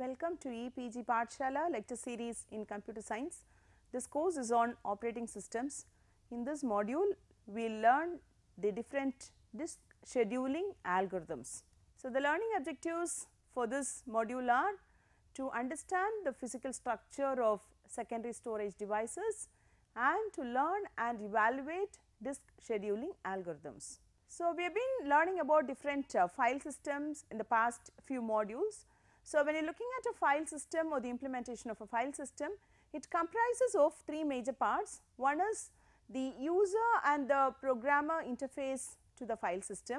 Welcome to EPG Pathshala lecture series in computer science. This course is on operating systems. In this module, we will learn the different disk scheduling algorithms. So, the learning objectives for this module are to understand the physical structure of secondary storage devices and to learn and evaluate disk scheduling algorithms. So, we have been learning about different file systems in the past few modules. So, when you are looking at a file system or the implementation of a file system, it comprises of three major parts. One is the user and the programmer interface to the file system,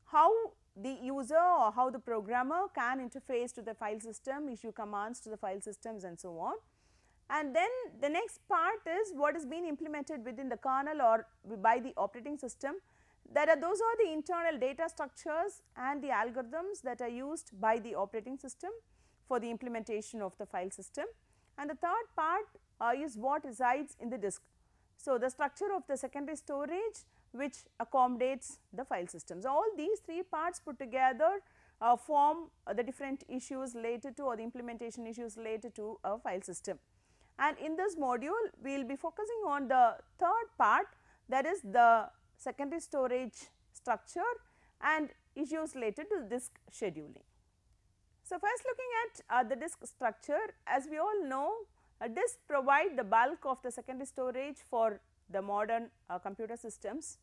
how the user or how the programmer can interface to the file system, issue commands to the file systems and so on. And then the next part is what is being implemented within the kernel or by the operating system. Those are the internal data structures and the algorithms that are used by the operating system for the implementation of the file system. And the third part is what resides in the disk. So, the structure of the secondary storage which accommodates the file systems. All these three parts put together form the different issues related to or the implementation issues related to a file system. And in this module, we will be focusing on the third part, that is the secondary storage structure and issues related to disk scheduling. So, first looking at the disk structure, as we all know, a disk provides the bulk of the secondary storage for the modern computer systems,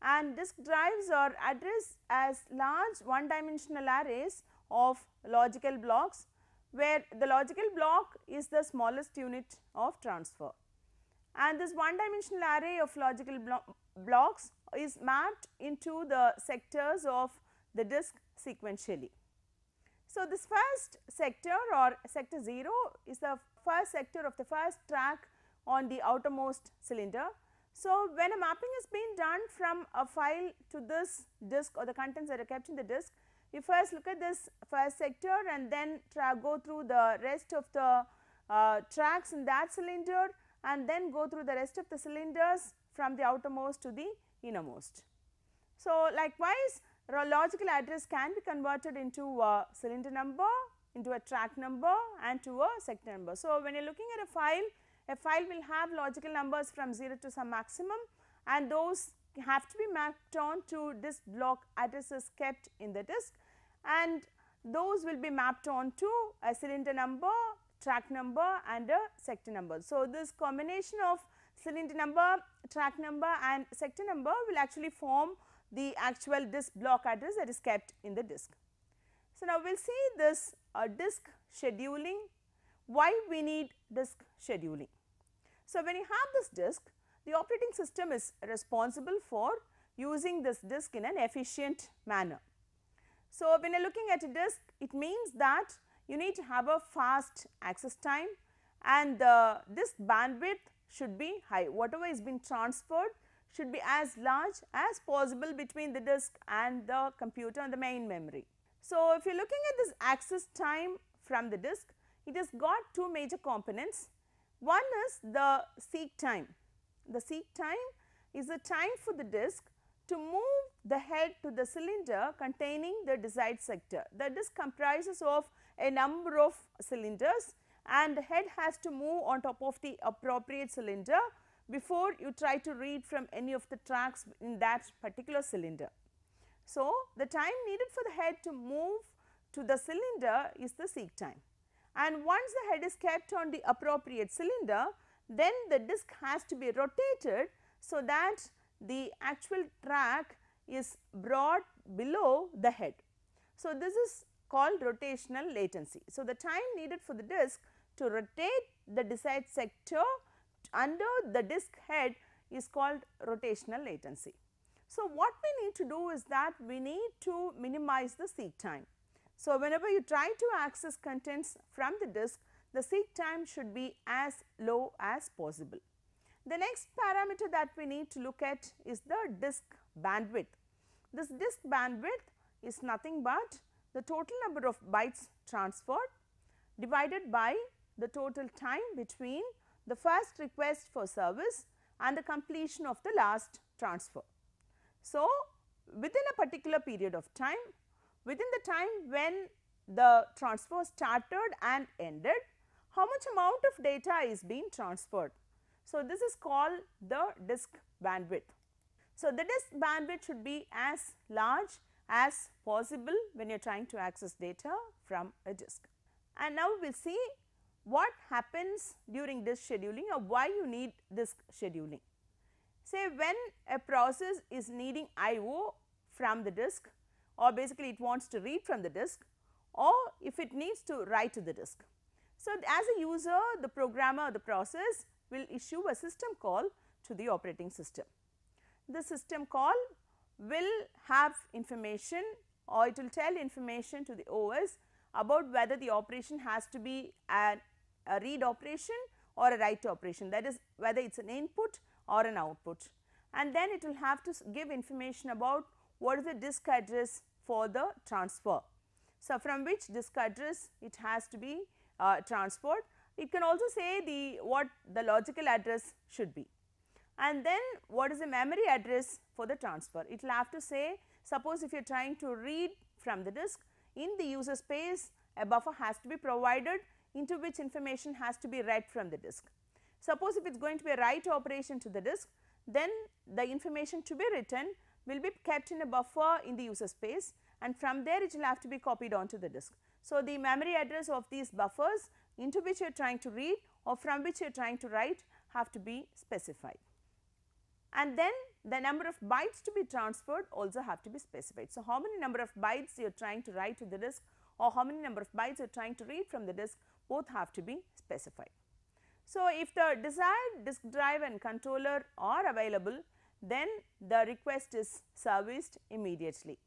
and disk drives are addressed as large one dimensional arrays of logical blocks, where the logical block is the smallest unit of transfer. And this one dimensional array of logical blocks is mapped into the sectors of the disk sequentially. So, this first sector or sector 0 is the first sector of the first track on the outermost cylinder. So, when a mapping is being done from a file to this disk or the contents that are kept in the disk, you first look at this first sector and then go through the rest of the tracks in that cylinder and then go through the rest of the cylinders from the outermost to the innermost. So, likewise, logical address can be converted into a cylinder number, into a track number and to a sector number. So, when you are looking at a file will have logical numbers from 0 to some maximum, and those have to be mapped on to disk block addresses kept in the disk, and those will be mapped on to a cylinder number, track number and a sector number. So, this combination of cylinder number, track number and sector number will actually form the actual disk block address that is kept in the disk. So, now we will see this disk scheduling, why we need disk scheduling. So, when you have this disk, the operating system is responsible for using this disk in an efficient manner. So, when you are looking at a disk, it means that you need to have a fast access time and the disk bandwidth should be high. Whatever is being transferred should be as large as possible between the disk and the computer and the main memory. So, if you are looking at this access time from the disk, it has got two major components. One is the seek time. The seek time is the time for the disk to move the head to the cylinder containing the desired sector. The disk comprises of a number of cylinders and the head has to move on top of the appropriate cylinder before you try to read from any of the tracks in that particular cylinder. So, the time needed for the head to move to the cylinder is the seek time, and once the head is kept on the appropriate cylinder, then the disk has to be rotated so that the actual track is brought below the head. So, this is called rotational latency. So, the time needed for the disk to rotate the desired sector under the disk head is called rotational latency. So, what we need to do is that we need to minimize the seek time. So, whenever you try to access contents from the disk, the seek time should be as low as possible. The next parameter that we need to look at is the disk bandwidth. This disk bandwidth is nothing but the total number of bytes transferred divided by the total time between the first request for service and the completion of the last transfer. So, within a particular period of time, within the time when the transfer started and ended, how much amount of data is being transferred. So, this is called the disk bandwidth. So, the disk bandwidth should be as large as possible when you are trying to access data from a disk. And now we will see what happens during disk scheduling or why you need disk scheduling. Say when a process is needing I/O from the disk, or basically it wants to read from the disk, or if it needs to write to the disk. So, as a user, the programmer or the process will issue a system call to the operating system. The system call will have information, or it will tell information to the OS about whether the operation has to be a read operation or a write operation, that is whether it is an input or an output, and then it will have to give information about what is the disk address for the transfer. So, from which disk address it has to be transferred. It can also say what the logical address should be, and then what is the memory address for the transfer. It will have to say, suppose if you are trying to read from the disk, in the user space a buffer has to be provided into which information has to be read from the disk. Suppose if it is going to be a write operation to the disk, then the information to be written will be kept in a buffer in the user space, and from there it will have to be copied onto the disk. So, the memory address of these buffers into which you are trying to read or from which you are trying to write have to be specified, and then the number of bytes to be transferred also have to be specified. So, how many number of bytes you are trying to write to the disk or how many number of bytes you are trying to read from the disk, both have to be specified. So, if the desired disk drive and controller are available, then the request is serviced immediately.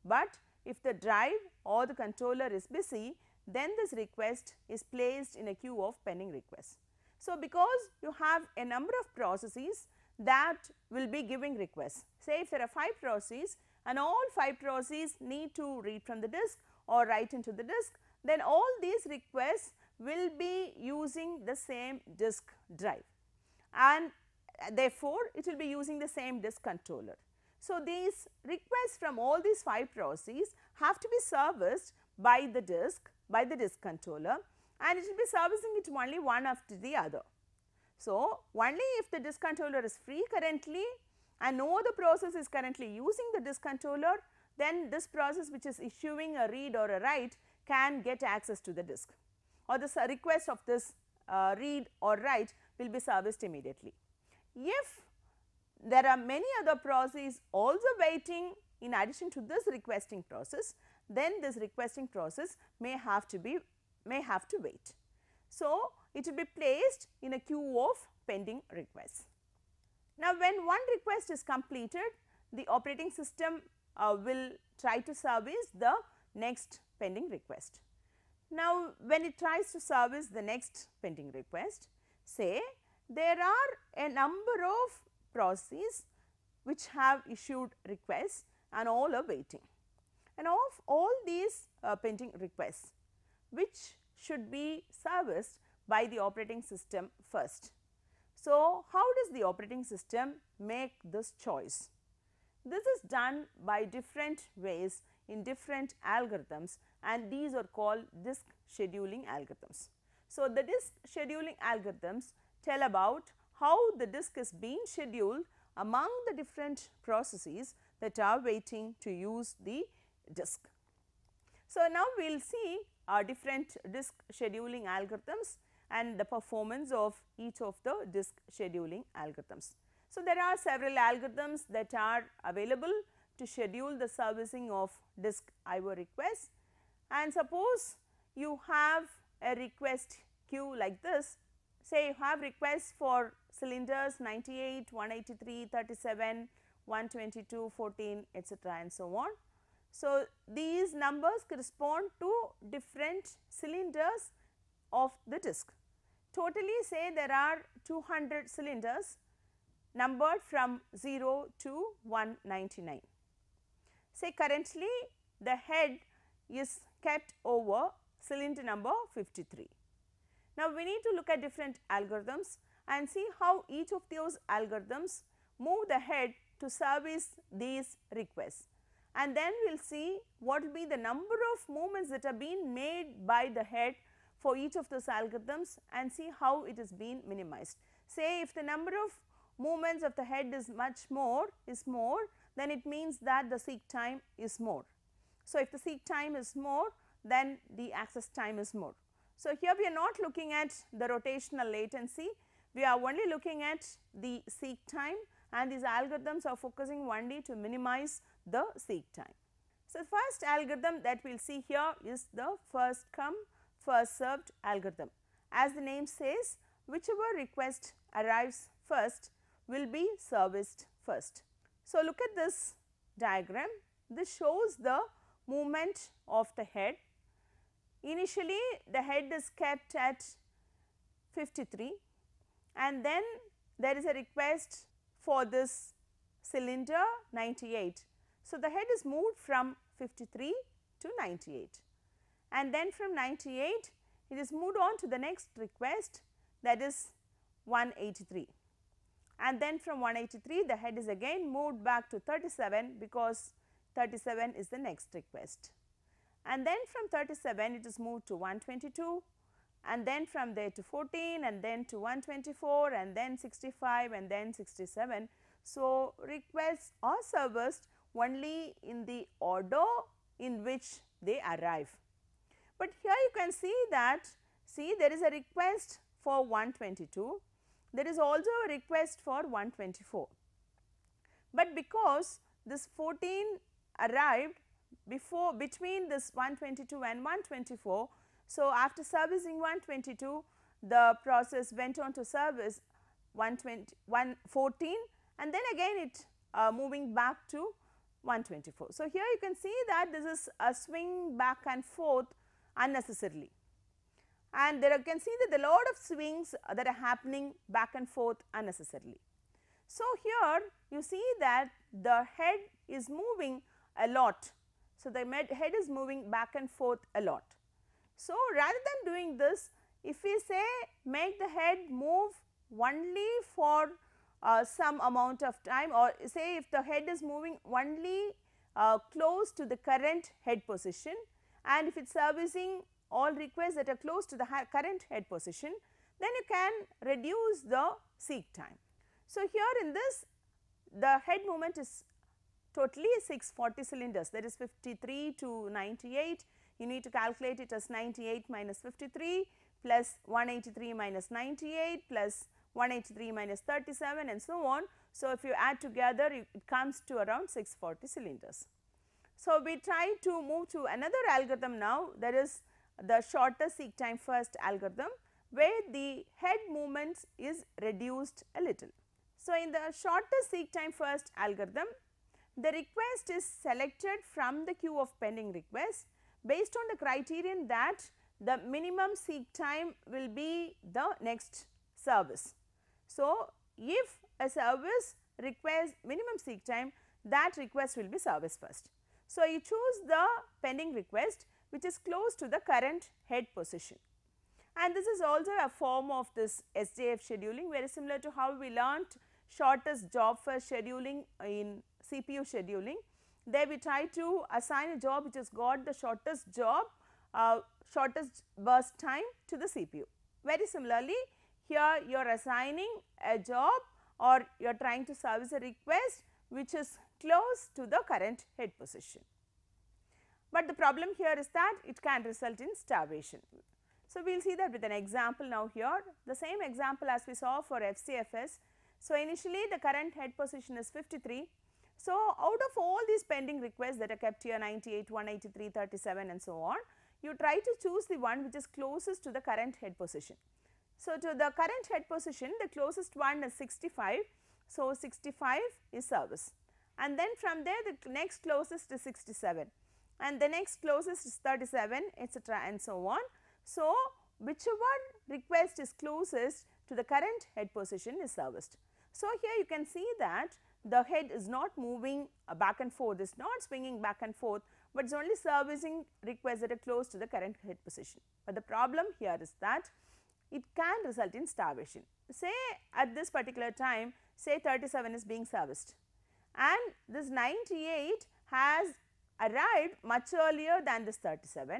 But if the drive or the controller is busy, then this request is placed in a queue of pending requests. So, because you have a number of processes that will be giving requests, say if there are 5 processes and all 5 processes need to read from the disk or write into the disk, then all these requests will be using the same disk drive, and therefore, it will be using the same disk controller. So, these requests from all these 5 processes have to be serviced by the disk controller, and it will be servicing it only one after the other. So, only if the disk controller is free currently and no other process is currently using the disk controller, then this process which is issuing a read or a write can get access to the disk, or the request of this read or write will be serviced immediately. If there are many other processes also waiting in addition to this requesting process, then this requesting process may have to wait. So, it will be placed in a queue of pending requests. Now, when one request is completed, the operating system will try to service the next pending request. Now, when it tries to service the next pending request, say there are a number of processes which have issued requests and all are waiting, and of all these pending requests, which should be serviced by the operating system first. So, how does the operating system make this choice? This is done by different ways in different algorithms, and these are called disk scheduling algorithms. So, the disk scheduling algorithms tell about how the disk is being scheduled among the different processes that are waiting to use the disk. So, now we will see different disk scheduling algorithms and the performance of each of the disk scheduling algorithms. So, there are several algorithms that are available to schedule the servicing of disk I/O requests, and suppose you have a request queue like this. Say you have requests for cylinders 98, 183, 37, 122, 14, etc. and so on. So, these numbers correspond to different cylinders of the disk. Totally, say there are 200 cylinders numbered from 0 to 199. Say currently the head is kept over cylinder number 53. Now, we need to look at different algorithms and see how each of those algorithms move the head to service these requests, and then we will see what will be the number of movements that are being made by the head for each of those algorithms and see how it is being minimized. Say if the number of movements of the head is more, then it means that the seek time is more. So, if the seek time is more, then the access time is more. So, here we are not looking at the rotational latency, we are only looking at the seek time, and these algorithms are focusing only to minimize the seek time. So, the first algorithm that we will see here is the first come first served algorithm. As the name says, whichever request arrives first will be serviced first. So, look at this diagram. This shows the movement of the head. Initially the head is kept at 53 and then there is a request for this cylinder 98. So, the head is moved from 53 to 98 and then from 98 it is moved on to the next request, that is 183, and then from 183 the head is again moved back to 37 because 37 is the next request, and then from 37 it is moved to 122 and then from there to 14 and then to 124 and then 65 and then 67. So, requests are serviced only in the order in which they arrive. But here you can see that, there is a request for 122, there is also a request for 124, but because this 14 arrived between this 122 and 124. So, after servicing 122, the process went on to service 114 and then again it moving back to 124. So, here you can see that this is a swing back and forth unnecessarily, and there you can see that the lot of swings that are happening back and forth unnecessarily. So, here you see that the head is moving a lot. So, the head is moving back and forth a lot. So, rather than doing this, if we say make the head move only for some amount of time, or say if the head is moving only close to the current head position, and if it is servicing all requests that are close to the current head position, then you can reduce the seek time. So, here in this the head movement is totally 640 cylinders, that is 53 to 98. You need to calculate it as 98 minus 53 plus 183 minus 98 plus 183 minus 37 and so on. So, if you add together it comes to around 640 cylinders. So, we try to move to another algorithm now, that is the shorter seek time first algorithm, where the head movements is reduced a little. So, in the shorter seek time first algorithm, the request is selected from the queue of pending requests based on the criterion that the minimum seek time will be the next service. So, if a service requires minimum seek time, that request will be serviced first. So, you choose the pending request which is close to the current head position, and this is also a form of this SJF scheduling, very similar to how we learnt shortest job first scheduling in CPU scheduling. There we try to assign a job which has got the shortest burst time to the CPU. Very similarly, here you are assigning a job, or you are trying to service a request which is close to the current head position. But the problem here is that it can result in starvation. So, we will see that with an example now here, the same example as we saw for FCFS. So, initially the current head position is 53. So, out of all these pending requests that are kept here 98, 183, 37 and so on, you try to choose the one which is closest to the current head position. So, to the current head position the closest one is 65. So, 65 is service, and then from there the next closest is 67 and the next closest is 37, etc. and so on. So, whichever request is closest to the current head position is serviced. So, here you can see that the head is not moving back and forth, it is not swinging back and forth, but it is only servicing requests that are close to the current head position. But the problem here is that it can result in starvation. Say at this particular time, say 37 is being serviced and this 98 has arrived much earlier than this 37,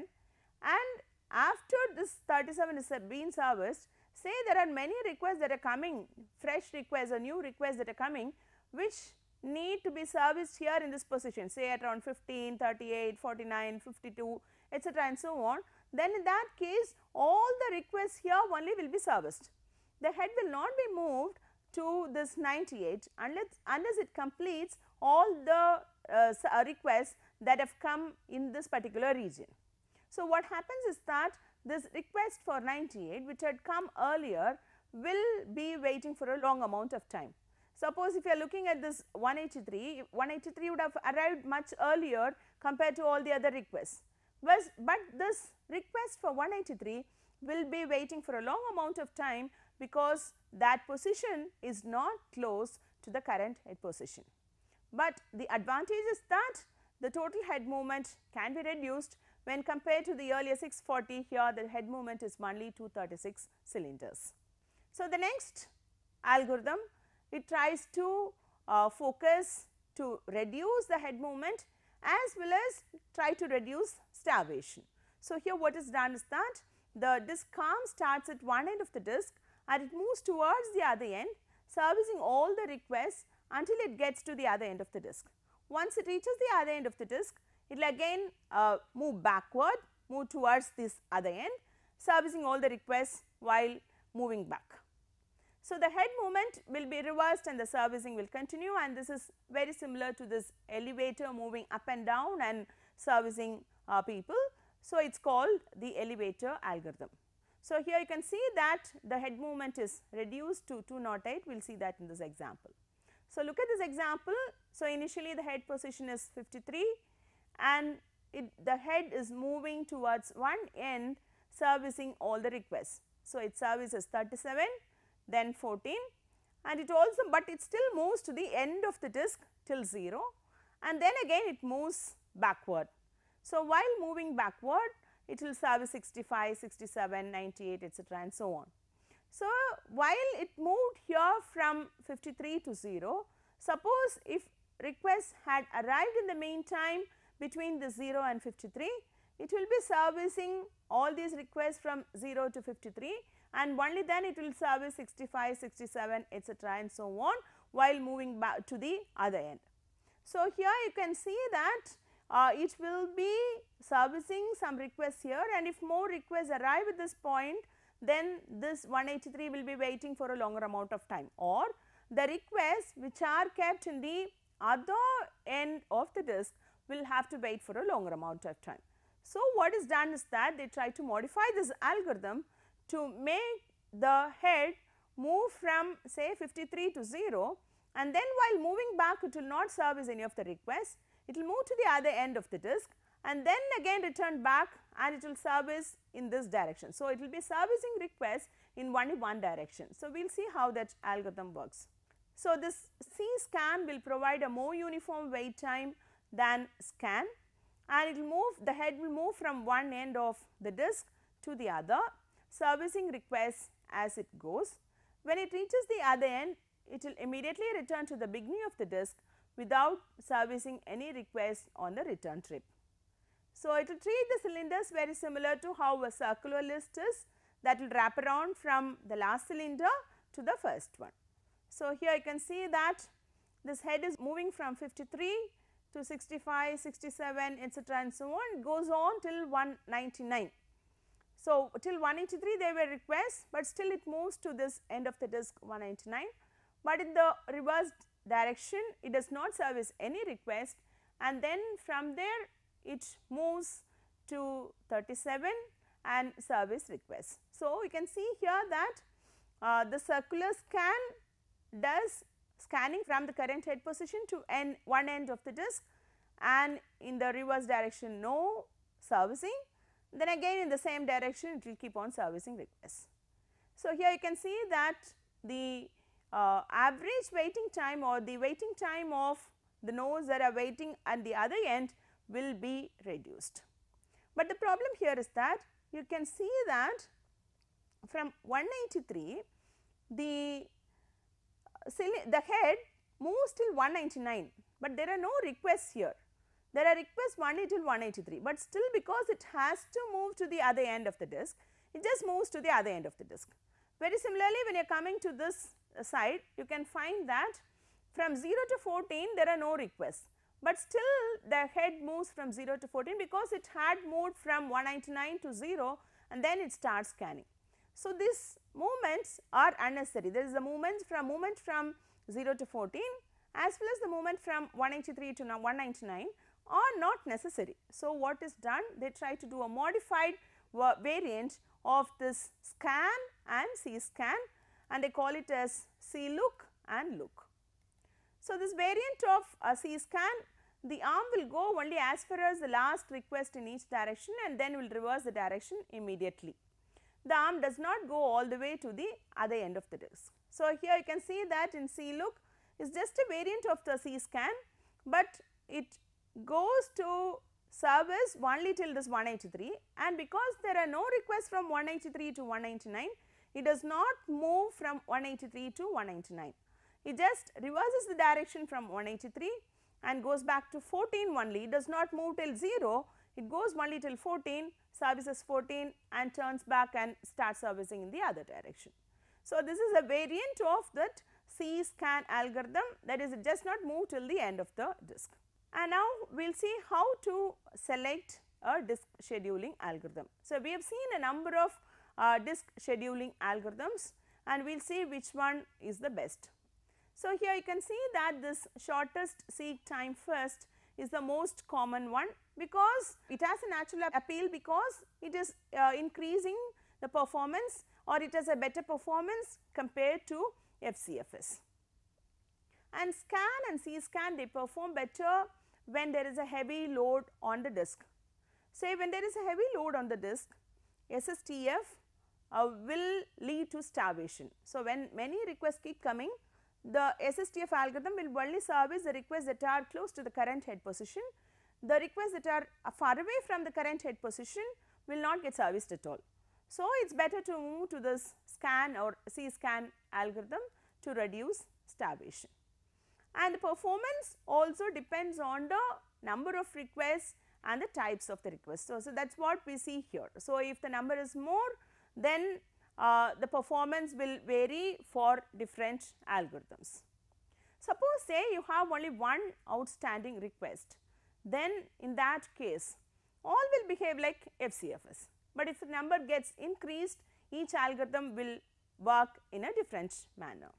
and after this 37 is being serviced, say there are many requests that are coming, fresh requests or new requests that are coming, which need to be serviced here in this position, say at around 15, 38, 49, 52, etc. and so on, then in that case all the requests here only will be serviced. The head will not be moved to this 98 unless it completes all the requests that have come in this particular region. So, what happens is that this request for 98 which had come earlier will be waiting for a long amount of time. Suppose if you are looking at this 183, 183 would have arrived much earlier compared to all the other requests, but this request for 183 will be waiting for a long amount of time because that position is not close to the current head position. But the advantage is that the total head movement can be reduced when compared to the earlier 640. Here the head movement is only 236 cylinders. So, the next algorithm, it tries to focus to reduce the head movement as well as try to reduce starvation. So, here what is done is that the disc arm starts at one end of the disc and it moves towards the other end, servicing all the requests until it gets to the other end of the disc. Once it reaches the other end of the disc, it will again move backward, move towards this other end, servicing all the requests while moving back. So, the head movement will be reversed and the servicing will continue, and this is very similar to this elevator moving up and down and servicing people. So, it is called the elevator algorithm. So, here you can see that the head movement is reduced to 208, we will see that in this example. So, look at this example. So, initially the head position is 53 and the head is moving towards one end, servicing all the requests. So, it services 37, then 14, and it also, but it still moves to the end of the disc till 0, and then again it moves backward. So, while moving backward, it will service 65, 67, 98, etc. and so on. So, while it moved here from 53 to 0, suppose if requests had arrived in the meantime between the 0 and 53, it will be servicing all these requests from 0 to 53, and only then it will service 65, 67, etc. and so on while moving back to the other end. So, here you can see that it will be servicing some requests here, and if more requests arrive at this point, then this 183 will be waiting for a longer amount of time, or the requests which are kept in the other end of the disc will have to wait for a longer amount of time. So, what is done is that they try to modify this algorithm to make the head move from say 53 to 0, and then while moving back it will not service any of the requests, it will move to the other end of the disc and then again return back and it will service in this direction. So, it will be servicing requests in only one direction. So, we will see how that algorithm works. So, this C scan will provide a more uniform wait time than scan, and it will move, the head will move from one end of the disc to the other, servicing requests as it goes. When it reaches the other end, it will immediately return to the beginning of the disc without servicing any request on the return trip. So, it will treat the cylinders very similar to how a circular list is, that will wrap around from the last cylinder to the first one. So, here you can see that this head is moving from 53 to 65, 67, etc. and so on, it goes on till 199. So, till 183 there were requests, but still it moves to this end of the disc 199, but in the reversed direction it does not service any request, and then from there it moves to 37 and service requests. So, we can see here that the circular scan does scanning from the current head position to one end of the disc, and in the reverse direction no servicing, then again in the same direction it will keep on servicing requests. So, here you can see that the average waiting time or the waiting time of the nodes that are waiting at the other end will be reduced. But the problem here is that you can see that from 193 the head moves till 199, but there are no requests here. there are requests only till 183, but still because it has to move to the other end of the disk, it just moves to the other end of the disk. Very similarly, when you are coming to this side, you can find that from 0 to 14 there are no requests, but still the head moves from 0 to 14 because it had moved from 199 to 0 and then it starts scanning. So, these movements are unnecessary. There is a movement from 0 to 14 as well as the movement from 183 to 199 are not necessary. So, what is done? They try to do a modified variant of this scan and C scan, and they call it as C look and look. So, this variant of C scan, the arm will go only as far as the last request in each direction and then will reverse the direction immediately. The arm does not go all the way to the other end of the disk. So, here you can see that in C look is just a variant of the C scan, but it goes to service only till this 183, and because there are no requests from 183 to 199, it does not move from 183 to 199. It just reverses the direction from 183 and goes back to 14 only. It does not move till 0, it goes only till 14, services 14 and turns back and starts servicing in the other direction. So, this is a variant of that C scan algorithm, that is, it does not move till the end of the disk. And now we will see how to select a disk scheduling algorithm. So, we have seen a number of disk scheduling algorithms and we will see which one is the best. So, here you can see that this shortest seek time first is the most common one, because it has a natural appeal, because it is increasing the performance, or it has a better performance compared to FCFS. And scan and C scan, they perform better when there is a heavy load on the disk. Say when there is a heavy load on the disk, SSTF will lead to starvation. So, when many requests keep coming, the SSTF algorithm will only service the requests that are close to the current head position. The requests that are far away from the current head position will not get serviced at all. So, it is better to move to this scan or C scan algorithm to reduce starvation. And the performance also depends on the number of requests and the types of the requests. So, that is what we see here. So, if the number is more, then the performance will vary for different algorithms. Suppose say you have only one outstanding request, then in that case all will behave like FCFS, but if the number gets increased, each algorithm will work in a different manner.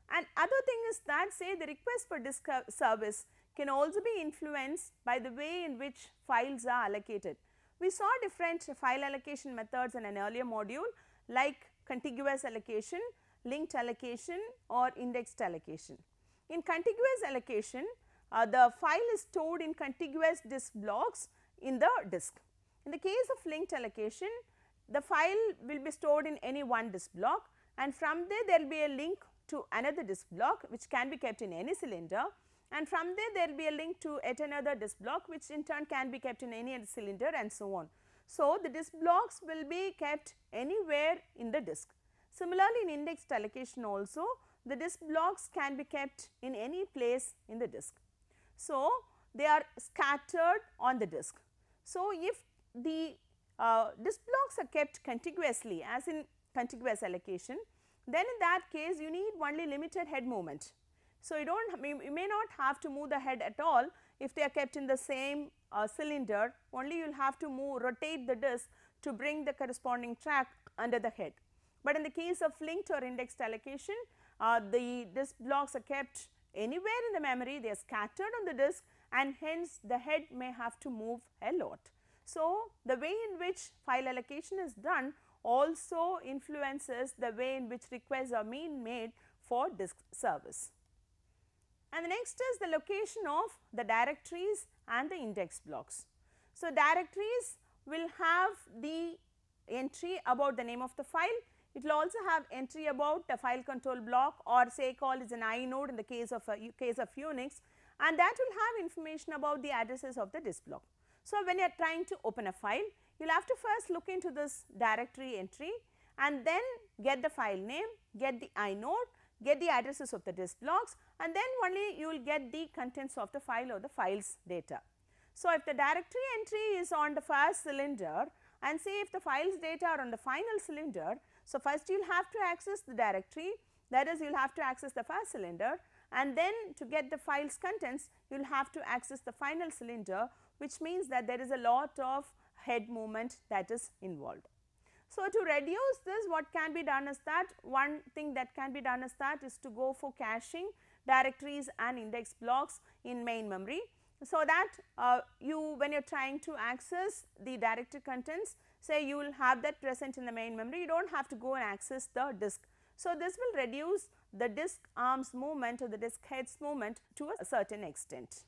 And other thing is that, say, the request for disk service can also be influenced by the way in which files are allocated. We saw different file allocation methods in an earlier module, like contiguous allocation, linked allocation or indexed allocation. In contiguous allocation, the file is stored in contiguous disk blocks in the disk. In the case of linked allocation, the file will be stored in any one disk block, and from there will be a link to another disk block which can be kept in any cylinder, and from there will be a link to yet another disk block which in turn can be kept in any other cylinder, and so on. So, the disk blocks will be kept anywhere in the disk. Similarly, in indexed allocation also, the disk blocks can be kept in any place in the disk. So, they are scattered on the disk. So, if the disk blocks are kept contiguously, as in contiguous allocation, then in that case you need only limited head movement. So, you may not have to move the head at all if they are kept in the same cylinder, only you will have to rotate the disk to bring the corresponding track under the head. But in the case of linked or indexed allocation, the disk blocks are kept anywhere in the memory, they are scattered on the disk, and hence the head may have to move a lot. So, the way in which file allocation is done also influences the way in which requests are being made for disk service. And the next is the location of the directories and the index blocks. So, directories will have the entry about the name of the file. It will also have entry about a file control block, or say called as an inode in the case of Unix, and that will have information about the addresses of the disk block. So, when you are trying to open a file, you will have to first look into this directory entry and then get the file name, get the inode, get the addresses of the disk blocks, and then only you will get the contents of the file or the file's data. So, if the directory entry is on the first cylinder and say if the file's data are on the final cylinder, so first you will have to access the directory, that is you will have to access the first cylinder, and then to get the file's contents you will have to access the final cylinder, which means that there is a lot of head movement that is involved. So, to reduce this, what can be done is that one thing that can be done is that is to go for caching directories and index blocks in main memory. So, that when you are trying to access the directory contents, say you will have that present in the main memory, you do not have to go and access the disk. So, this will reduce the disk arms movement or the disk heads movement to a certain extent.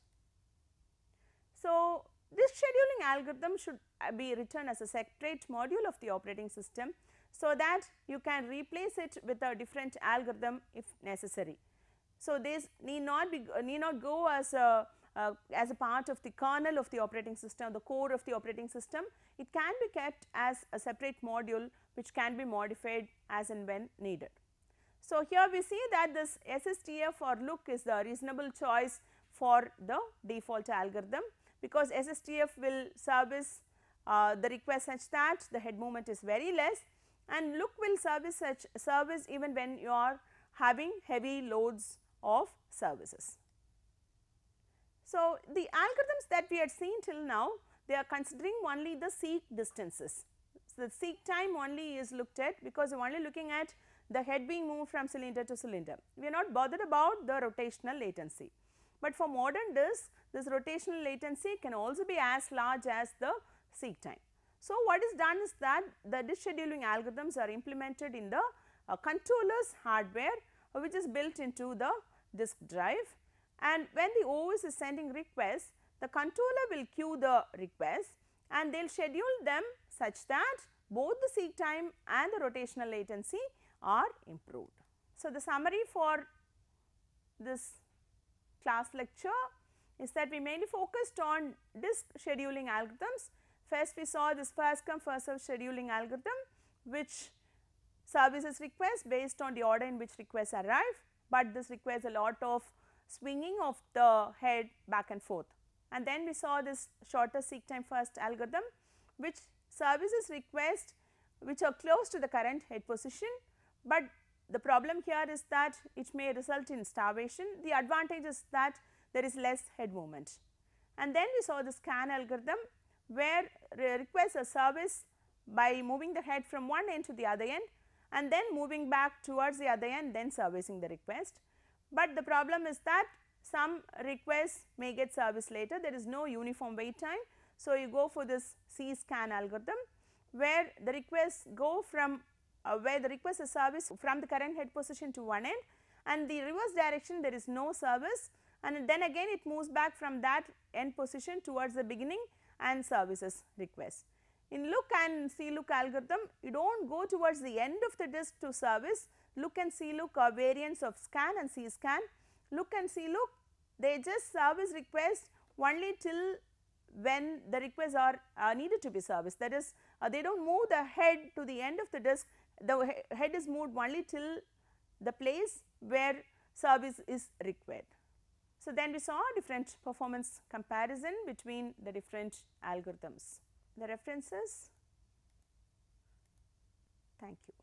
So, this scheduling algorithm should be written as a separate module of the operating system, so that you can replace it with a different algorithm if necessary. So, this need not go as a part of the kernel of the operating system, the core of the operating system. It can be kept as a separate module which can be modified as and when needed. So, here we see that this SSTF or look is the reasonable choice for the default algorithm, because SSTF will service the request such that the head movement is very less, and look will service even when you are having heavy loads of services. So, the algorithms that we had seen till now, they are considering only the seek distances. So, the seek time only is looked at, because we are only looking at the head being moved from cylinder to cylinder. We are not bothered about the rotational latency. But for modern disks, this rotational latency can also be as large as the seek time. So, what is done is that the disk scheduling algorithms are implemented in the controller's hardware, which is built into the disk drive, and when the OS is sending requests, the controller will queue the requests and they will schedule them such that both the seek time and the rotational latency are improved. So, the summary for this class lecture is that we mainly focused on disk scheduling algorithms. First, we saw this first come first serve scheduling algorithm, which services requests based on the order in which requests arrive, but this requires a lot of swinging of the head back and forth. And then we saw this shorter seek time first algorithm, which services requests which are close to the current head position, but the problem here is that it may result in starvation. The advantage is that there is less head movement. And then we saw the scan algorithm, where requests are serviced by moving the head from one end to the other end and then moving back towards the other end, then servicing the request. But the problem is that some requests may get serviced later, there is no uniform wait time. So, you go for this C scan algorithm, where the requests go from where the request is serviced from the current head position to one end, and the reverse direction there is no service, and then again it moves back from that end position towards the beginning and services request. In look and see look algorithm, you do not go towards the end of the disk to service. Look and see look are variants of scan and C scan. Look and see look, they just service request only till when the requests are needed to be serviced, that is they do not move the head to the end of the disk, the head is moved only till the place where service is required. So, then we saw different performance comparison between the different algorithms. The references, thank you.